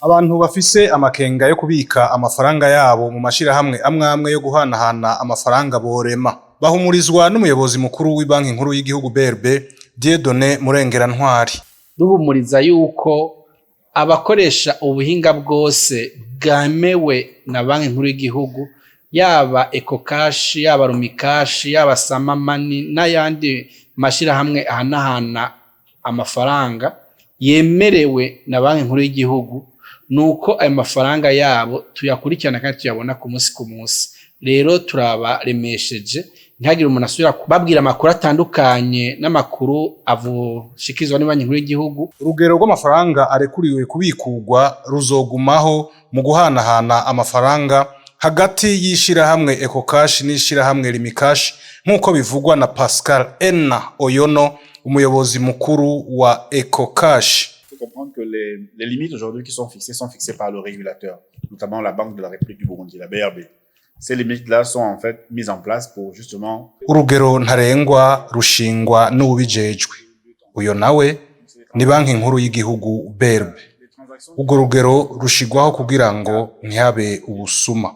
Abantu bafise amakenga yo kubika amafaranga yabo mu mashirahamwe amwe yo guhanahana amafaranga borema bahumurizwa n'umuyobozi mukuru w'ibanki nkuru y'igihugu BRB Dieudonné Murengerantwari. Duhumuriza yuko abakoresha ubuhinga bwose bwamewe na banki nkuru y'igihugu, yaba Ecocash, yaba Rumikash, yaba Samamani n'ayandi mashirahamwe ahanahana amafaranga yemerewe na banki nkuru y'igihugu, nuko ayo mafaranga yabo tuyakurikirana kandi tuyabona ku munsi. Rero turabaremesheje ntihagire umuntu asubira kubabwira amakuru atandukanye n'amakuru avushikizwa n'Ibanki Nkuru y'Igihugu. Urugero rw'amafaranga arekuriwe kubikurwa ruzogumaho mu guhanahana amafaranga hagati y'ishirahamwe Ecocash n'ishirahamwe Rumikash nk'uko bivugwa na Pascal Enna Oyono, umuyobozi mukuru wa Ecocash. Il faut comprendre que les limites aujourd'hui qui sont fixées par le régulateur, notamment la Banque de la République du Burundi, la BRB. Ces limites-là sont en fait mises en place pour justement... Urugero ntarengwa rushingwa n'ubijejwe. Uyo nawe ni banki nkuru y'igihugu BRB. Urwo rugero rushigwaho kugira ngo ntihabe ubusuma.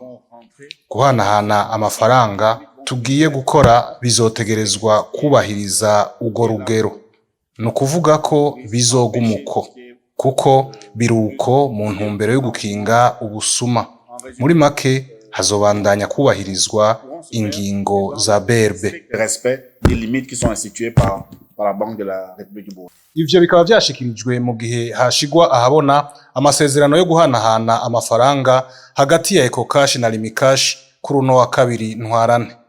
Guhanahana amafaranga tugiye gukora bizotegerezwa kubahiriza urwo rugero. Nukuvuga ko bizogumuko kuko biruko mu ntumbero yo gukinga ubusuma. Muri make hazobandanya kubahirizwa ingingo za BRB. Respect des limites qui sont instituées par la Banque de la République du Burundi. Ivyo bikaba vyashikirijwe mu gihe hashigwa ahabona amasezerano yo guhanahana amafaranga hagati ya Ecocash na Rumikash kuri uno wa 2 Ntwarante.